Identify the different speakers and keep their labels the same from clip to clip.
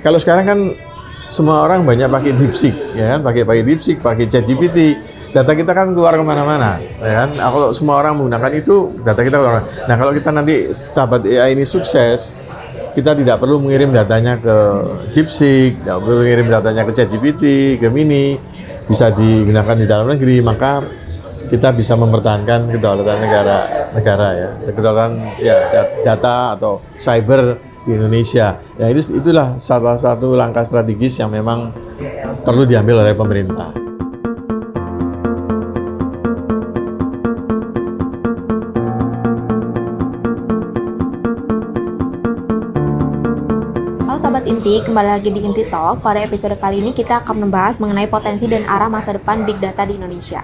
Speaker 1: kalau sekarang kan semua orang banyak pakai DeepSeek, ya kan? Pakai DeepSeek, pakai ChatGPT. Data kita kan keluar kemana-mana, ya kan? Nah, kalau semua orang menggunakan itu, data kita keluar. Nah, kalau kita nanti sahabat AI ini sukses, kita tidak perlu mengirim datanya ke DeepSeek, tidak perlu mengirim datanya ke ChatGPT, ke Mini, bisa digunakan di dalam negeri, maka kita bisa mempertahankan kedaulatan negara ya, kedaulatan ya data atau cyber di Indonesia. Ya itulah salah satu langkah strategis yang memang perlu diambil oleh pemerintah.
Speaker 2: Halo Sobat Inti, kembali lagi di Inti Talk. Pada episode kali ini kita akan membahas mengenai potensi dan arah masa depan Big Data di Indonesia.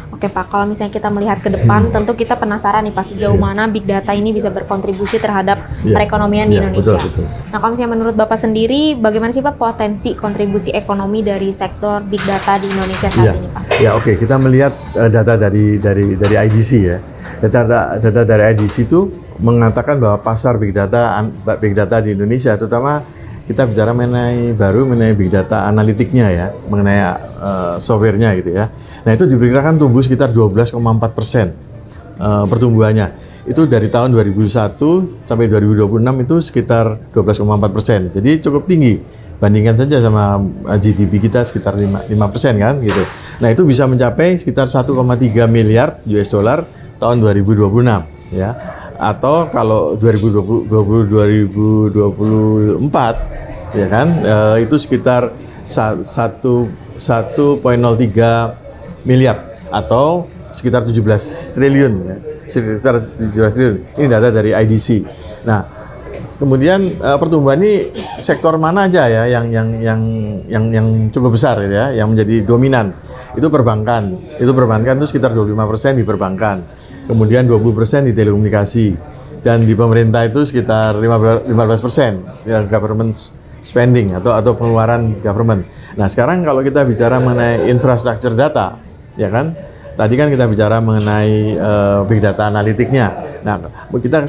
Speaker 2: Oke Pak, kalau misalnya kita melihat ke depan, tentu kita penasaran nih Pak, sejauh mana Big Data ini bisa berkontribusi terhadap perekonomian di Indonesia.
Speaker 1: Betul.
Speaker 2: Nah, kalau misalnya menurut Bapak sendiri, bagaimana sih Pak potensi kontribusi ekonomi dari sektor Big Data di Indonesia saat ini Pak?
Speaker 1: Ya oke, kita melihat data dari IDC ya. Data dari IDC itu mengatakan bahwa pasar Big Data di Indonesia, terutama kita bicara mengenai Big Data analitiknya ya, mengenai softwarenya gitu ya. Nah itu diperkirakan tumbuh sekitar 12,4% pertumbuhannya. Itu dari tahun 2001 sampai 2026 itu sekitar 12,4%. Jadi cukup tinggi. Bandingkan saja sama GDP kita sekitar 5% kan gitu. Nah itu bisa mencapai sekitar 1,3 miliar US dollar tahun 2026 ya. Atau kalau 2024 ya kan itu sekitar 1,03 miliar atau sekitar 17 triliun ya. Sekitar 17 triliun. Ini data dari IDC. Nah, kemudian pertumbuhan ini sektor mana aja ya yang cukup besar ya, yang menjadi dominan. Itu perbankan. Itu sekitar 25% di perbankan. Kemudian 20% di telekomunikasi. Dan di pemerintah itu sekitar 15% ya, government spending atau pengeluaran government. Nah, sekarang kalau kita bicara mengenai infrastruktur data, ya kan? Tadi kan kita bicara mengenai big data analitiknya. Nah, kita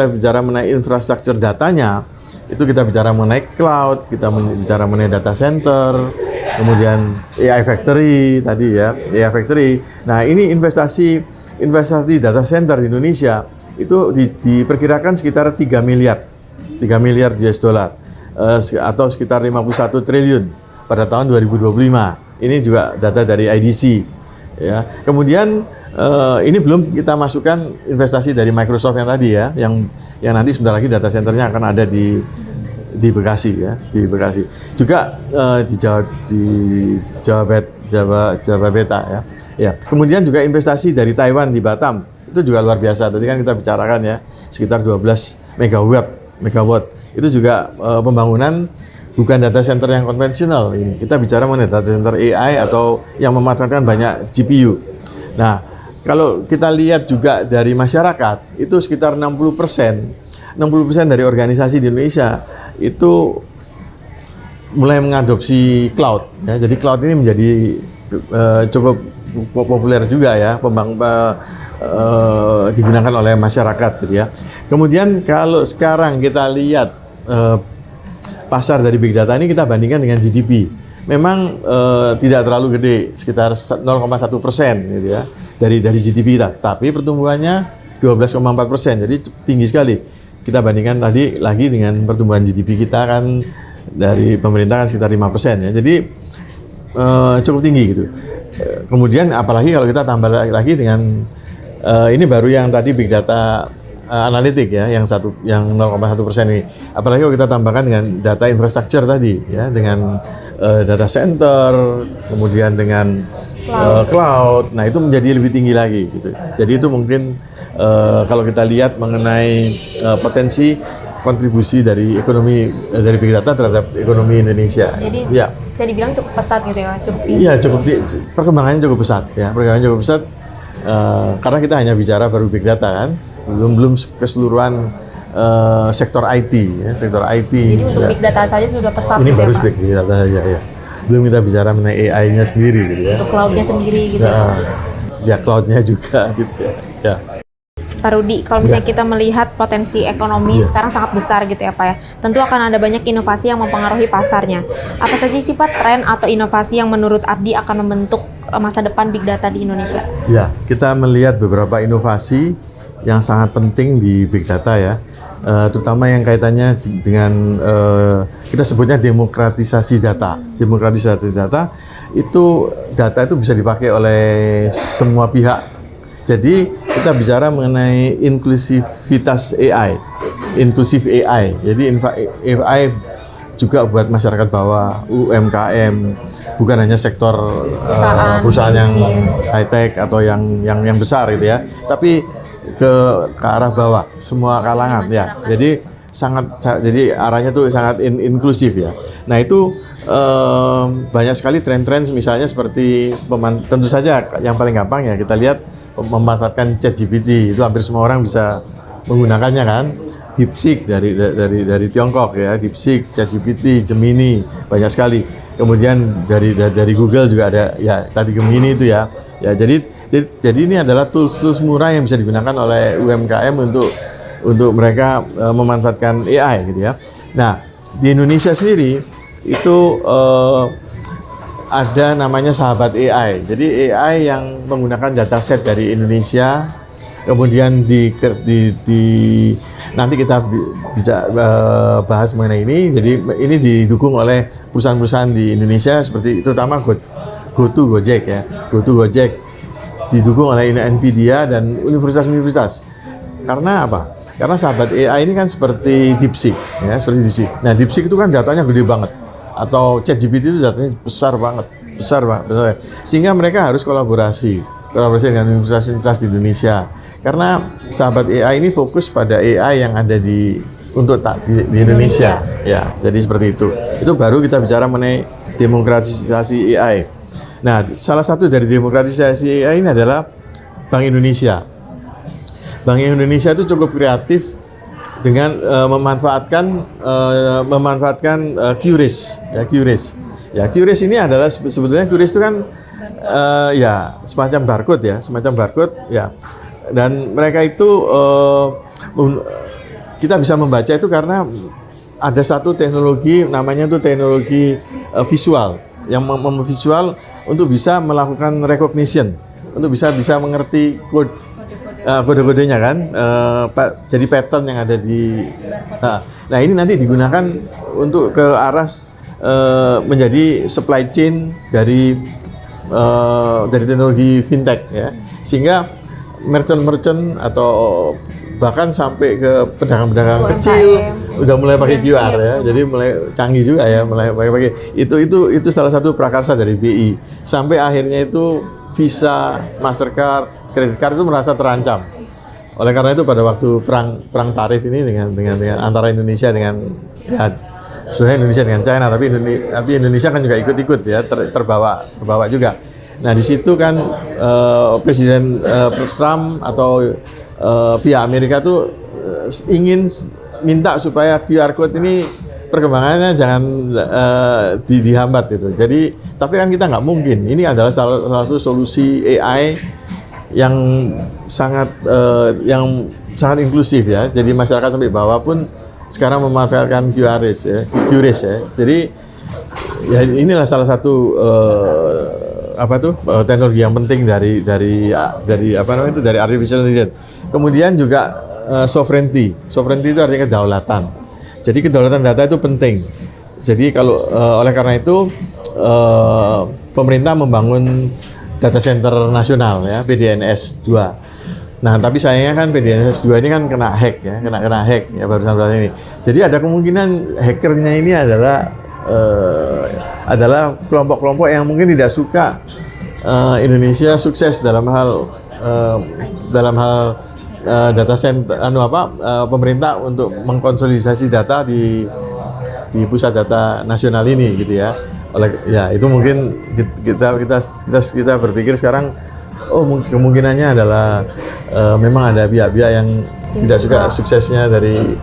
Speaker 1: bicara mengenai infrastruktur datanya, itu kita bicara mengenai cloud, kita bicara mengenai data center, kemudian AI factory tadi ya, AI factory. Nah, ini investasi data center di Indonesia itu diperkirakan sekitar 3 miliar US dollar atau sekitar 51 triliun pada tahun 2025. Ini juga data dari IDC. Ya, kemudian ini belum kita masukkan investasi dari Microsoft yang tadi ya, yang nanti sebentar lagi data centernya akan ada di Bekasi ya, di Bekasi. Juga di Jawa Beta ya. Ya, kemudian juga investasi dari Taiwan di Batam itu juga luar biasa. Tadi kan kita bicarakan ya, sekitar 12 megawatt. Itu juga pembangunan bukan data center yang konvensional ini. Kita bicara mengenai data center AI atau yang memanfaatkan banyak GPU. Nah, kalau kita lihat juga dari masyarakat, itu sekitar 60% dari organisasi di Indonesia itu mulai mengadopsi cloud. Ya. Jadi cloud ini menjadi cukup populer juga ya, digunakan oleh masyarakat gitu ya. Kemudian kalau sekarang kita lihat pasar dari big data ini kita bandingkan dengan GDP, memang tidak terlalu gede, sekitar 0,1% gitu ya dari GDP kita. Tapi pertumbuhannya 12,4%, jadi tinggi sekali. Kita bandingkan tadi lagi dengan pertumbuhan GDP kita kan dari pemerintah kan sekitar 5% ya. Jadi cukup tinggi gitu. Kemudian apalagi kalau kita tambah lagi dengan ini baru yang tadi big data analitik ya, yang 0,1% ini. Apalagi kalau kita tambahkan dengan data infrastruktur tadi ya, dengan data center, kemudian dengan cloud. Nah, itu menjadi lebih tinggi lagi gitu. Jadi itu mungkin kalau kita lihat mengenai potensi kontribusi dari ekonomi dari big data terhadap ekonomi Indonesia.
Speaker 2: Jadi
Speaker 1: ya,
Speaker 2: bisa dibilang cukup pesat gitu ya, cukup tinggi.
Speaker 1: Iya, perkembangannya cukup pesat ya. Karena kita hanya bicara baru big data kan, belum keseluruhan sektor IT ya, sektor IT.
Speaker 2: Jadi untuk big data saja sudah pesat
Speaker 1: ini
Speaker 2: gitu
Speaker 1: baru
Speaker 2: ya, Pak?
Speaker 1: big data saja ya. Belum kita bicara mengenai AI-nya sendiri gitu ya.
Speaker 2: Untuk cloud-nya sendiri gitu
Speaker 1: ya. Ya, cloud-nya juga gitu ya. Ya.
Speaker 2: Pak Rudi, kalau misalnya kita melihat potensi ekonomi sekarang sangat besar gitu ya Pak ya, tentu akan ada banyak inovasi yang mempengaruhi pasarnya. Apa saja sih Pak tren atau inovasi yang menurut Abdi akan membentuk masa depan Big Data di Indonesia?
Speaker 1: Ya, kita melihat beberapa inovasi yang sangat penting di Big Data ya, terutama yang kaitannya dengan kita sebutnya demokratisasi data. Demokratisasi data itu bisa dipakai oleh semua pihak. Jadi kita bicara mengenai inklusivitas AI, inklusif AI. Jadi AI juga buat masyarakat bawah, UMKM, bukan hanya sektor perusahaan yang high tech atau yang besar gitu ya, tapi ke arah bawah, semua kalangan ya. Jadi jadi arahnya tuh sangat inklusif ya. Nah itu banyak sekali tren-tren misalnya seperti tentu saja yang paling gampang ya kita lihat memanfaatkan ChatGPT, itu hampir semua orang bisa menggunakannya kan. DeepSeek dari Tiongkok ya, DeepSeek, ChatGPT, Gemini, banyak sekali. Kemudian dari Google juga ada ya tadi Gemini itu ya. Ya jadi ini adalah tools murah yang bisa digunakan oleh UMKM untuk mereka memanfaatkan AI gitu ya. Nah, di Indonesia sendiri itu ada namanya Sahabat AI. Jadi AI yang menggunakan dataset dari Indonesia, kemudian nanti kita bisa bahas mengenai ini. Jadi ini didukung oleh perusahaan-perusahaan di Indonesia seperti terutama GoTo Gojek ya. GoTo Gojek didukung oleh Nvidia dan universitas-universitas. Karena apa? Karena Sahabat AI ini kan seperti DeepSeek ya, seperti DeepSeek. Nah, DeepSeek itu kan datanya gede banget. Atau ChatGPT itu datanya besar banget. Sehingga mereka harus kolaborasi dengan universitas-universitas di Indonesia. Karena Sahabat AI ini fokus pada AI yang ada di Indonesia. Ya, jadi seperti itu. Itu baru kita bicara mengenai demokratisasi AI. Nah, salah satu dari demokratisasi AI ini adalah Bank Indonesia. Bank Indonesia itu cukup kreatif dengan memanfaatkan QRIS ya, QRIS. Ya, QRIS ini adalah sebetulnya QRIS itu kan ya semacam barcode ya. Dan mereka itu kita bisa membaca itu karena ada satu teknologi namanya itu teknologi visual yang memvisual untuk bisa melakukan recognition, untuk bisa mengerti kode-kodenya kan, jadi pattern yang ada di. Nah ini nanti digunakan untuk ke arah menjadi supply chain dari teknologi fintech ya, sehingga merchant atau bahkan sampai ke pedagang-pedagang kecil udah mulai pakai QR ya, jadi mulai canggih juga ya, mulai pakai itu salah satu prakarsa dari BI. Sampai akhirnya itu Visa, Mastercard, kredit card itu merasa terancam. Oleh karena itu pada waktu perang tarif ini dengan antara Indonesia dengan ya sebenarnya Indonesia dengan China, tapi Indonesia kan juga ikut ya, terbawa juga. Nah di situ kan Presiden Trump atau pihak Amerika tuh ingin minta supaya QR code ini perkembangannya jangan dihambat itu. Jadi tapi kan kita nggak mungkin. Ini adalah salah satu solusi AI yang sangat inklusif ya. Jadi masyarakat sampai bawah pun sekarang memanfaatkan QRIS ya. Jadi ya inilah salah satu teknologi yang penting dari artificial intelligence. Kemudian juga sovereignty. Sovereignty itu artinya kedaulatan. Jadi kedaulatan data itu penting. Jadi kalau oleh karena itu pemerintah membangun data center nasional ya, PDNS 2. Nah, tapi sayangnya kan PDNS 2 ini kan kena hack ya barusan ini. Jadi ada kemungkinan hackernya ini adalah kelompok-kelompok yang mungkin tidak suka Indonesia sukses dalam hal data center pemerintah untuk mengkonsolidasi data di pusat data nasional ini gitu ya. Ya itu mungkin kita berpikir sekarang kemungkinannya adalah memang ada pihak-pihak yang tidak suka suksesnya dari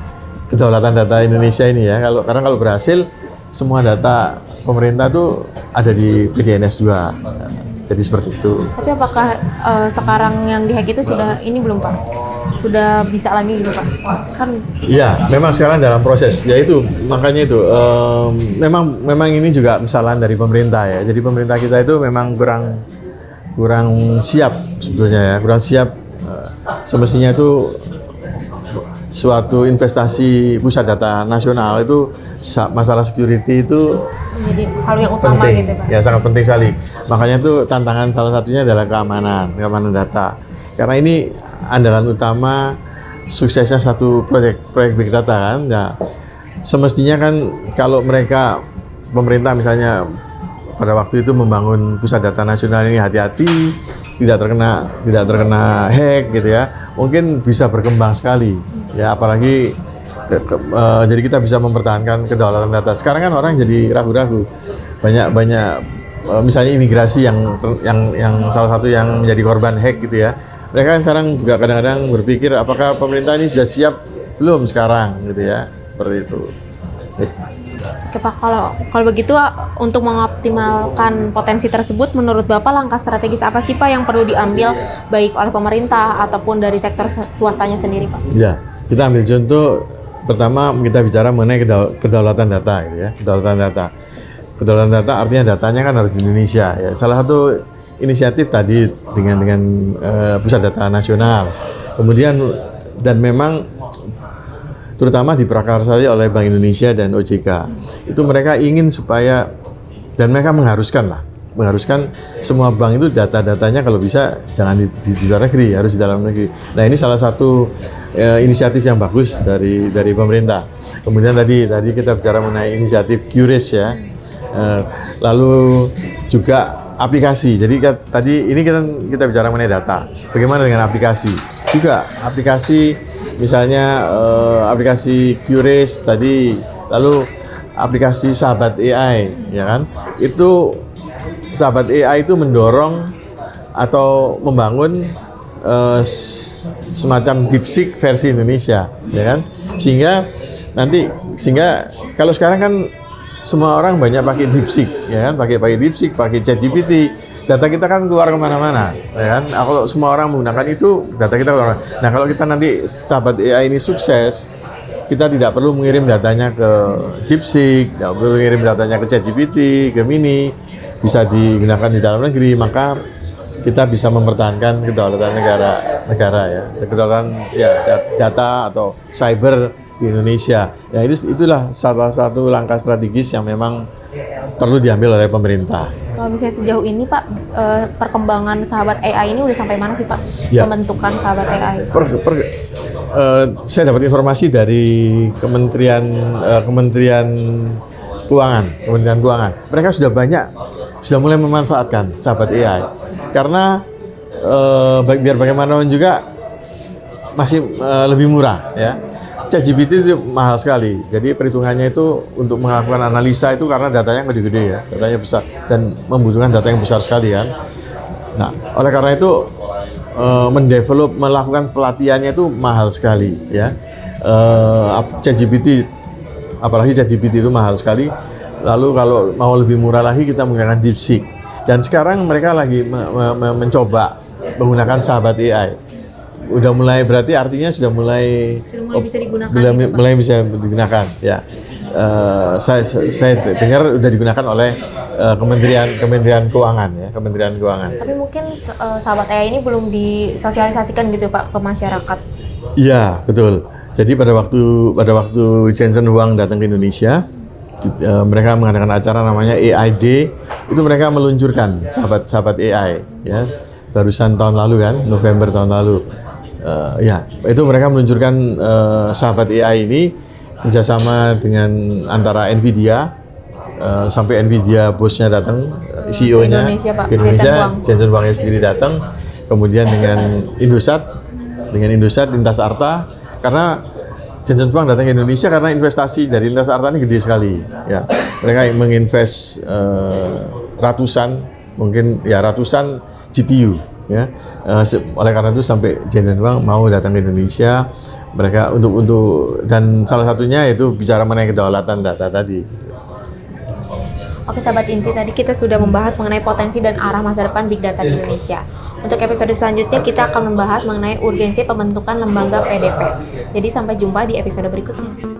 Speaker 1: kedaulatan data Indonesia ini ya. Karena kalau berhasil semua data pemerintah tuh ada di PDNS 2. Jadi seperti itu.
Speaker 2: Tapi apakah sekarang yang dihack itu sudah ini belum Pak? sudah bisa lagi gitu Pak? Kan
Speaker 1: Iya, memang sekarang dalam proses. Ya itu, makanya itu. Memang ini juga kesalahan dari pemerintah ya. Jadi pemerintah kita itu memang kurang siap sebetulnya ya, kurang siap. Semestinya itu suatu investasi pusat data nasional itu masalah security itu
Speaker 2: menjadi hal yang utama
Speaker 1: penting,
Speaker 2: gitu Pak?
Speaker 1: ya sangat penting sekali. Makanya itu tantangan salah satunya adalah keamanan data. Karena ini andalan utama suksesnya satu proyek big data kan. Nah, semestinya kan kalau pemerintah misalnya pada waktu itu membangun pusat data nasional ini hati-hati, tidak terkena hack gitu ya, mungkin bisa berkembang sekali ya, apalagi jadi kita bisa mempertahankan kedaulatan data. Sekarang kan orang jadi ragu-ragu, banyak misalnya imigrasi yang salah satu yang menjadi korban hack gitu ya. Mereka kan sekarang juga kadang-kadang berpikir apakah pemerintah ini sudah siap belum sekarang gitu ya, seperti itu.
Speaker 2: Oke Pak, kalau begitu untuk mengoptimalkan potensi tersebut, menurut Bapak langkah strategis apa sih Pak yang perlu diambil baik oleh pemerintah ataupun dari sektor swastanya sendiri Pak?
Speaker 1: Ya, kita ambil contoh pertama kita bicara mengenai kedaulatan data gitu ya, kedaulatan data. Kedaulatan data artinya datanya kan harus di Indonesia ya. Salah satu inisiatif tadi dengan pusat data nasional. Kemudian dan memang terutama diprakarsai oleh Bank Indonesia dan OJK. Itu mereka ingin supaya dan mereka mengharuskan semua bank itu data-datanya kalau bisa jangan di luar negeri, harus di dalam negeri. Nah, ini salah satu inisiatif yang bagus dari pemerintah. Kemudian tadi kita bicara mengenai inisiatif QRIS ya. Lalu juga aplikasi. Jadi tadi ini kita bicara mengenai data. Bagaimana dengan aplikasi? Juga aplikasi misalnya aplikasi QRIS tadi, lalu aplikasi Sahabat AI ya kan. Itu Sahabat AI itu mendorong atau membangun semacam DeepSeek versi Indonesia ya kan. Sehingga kalau sekarang kan semua orang banyak pakai DeepSeek ya kan, pakai DeepSeek, pakai ChatGPT. Data kita kan keluar kemana-mana ya kan. Nah, kalau semua orang menggunakan itu, data kita keluar. Nah, kalau kita nanti Sahabat AI ini sukses, kita tidak perlu mengirim datanya ke DeepSeek, tidak perlu mengirim datanya ke ChatGPT, Gemini, bisa digunakan di dalam negeri, maka kita bisa mempertahankan kedaulatan negara ya, kedaulatan ya data atau cyber di Indonesia. Ya, itulah salah satu langkah strategis yang memang perlu diambil oleh pemerintah.
Speaker 2: Kalau misalnya sejauh ini Pak, perkembangan Sahabat AI ini udah sampai mana sih Pak?
Speaker 1: Ya.
Speaker 2: Pembentukan Sahabat AI?
Speaker 1: Saya dapat informasi dari Kementerian Keuangan. Mereka sudah mulai memanfaatkan Sahabat AI. Karena biar bagaimanapun juga masih lebih murah ya. ChatGPT itu mahal sekali, jadi perhitungannya itu untuk melakukan analisa itu karena datanya gede-gede ya, datanya besar dan membutuhkan data yang besar sekali kan. Nah, oleh karena itu melakukan pelatihannya itu mahal sekali ya. Apalagi ChatGPT itu mahal sekali. Lalu kalau mau lebih murah lagi kita menggunakan DeepSeek. Dan sekarang mereka lagi mencoba menggunakan Sahabat AI. Berarti artinya sudah mulai
Speaker 2: bisa digunakan.
Speaker 1: Mulai bisa digunakan ya. Saya dengar sudah digunakan oleh Kementerian Keuangan ya, Kementerian Keuangan.
Speaker 2: Tapi mungkin Sahabat AI ini belum disosialisasikan gitu Pak ke masyarakat.
Speaker 1: Iya, betul. Jadi pada waktu Jensen Huang datang ke Indonesia, mereka mengadakan acara namanya AI Day. Itu mereka meluncurkan Sahabat AI ya. Barusan tahun lalu kan, November tahun lalu. Ya, itu mereka meluncurkan Sahabat AI ini kerjasama dengan antara Nvidia, sampai Nvidia bosnya datang, CEO-nya
Speaker 2: ke Indonesia,
Speaker 1: Jensen Huangnya sendiri datang, kemudian dengan Indosat Lintas Arta, karena Jensen Huang datang ke Indonesia karena investasi dari Lintas Arta ini gede sekali, ya mereka menginvest ratusan GPU. Ya, oleh karena itu sampai Jensen Huang mau datang ke Indonesia, mereka untuk dan salah satunya itu bicara mengenai kedaulatan data tadi.
Speaker 2: Oke Sahabat Inti, tadi kita sudah membahas mengenai potensi dan arah masa depan Big Data di Indonesia. Untuk episode selanjutnya kita akan membahas mengenai urgensi pembentukan lembaga PDP. Jadi sampai jumpa di episode berikutnya.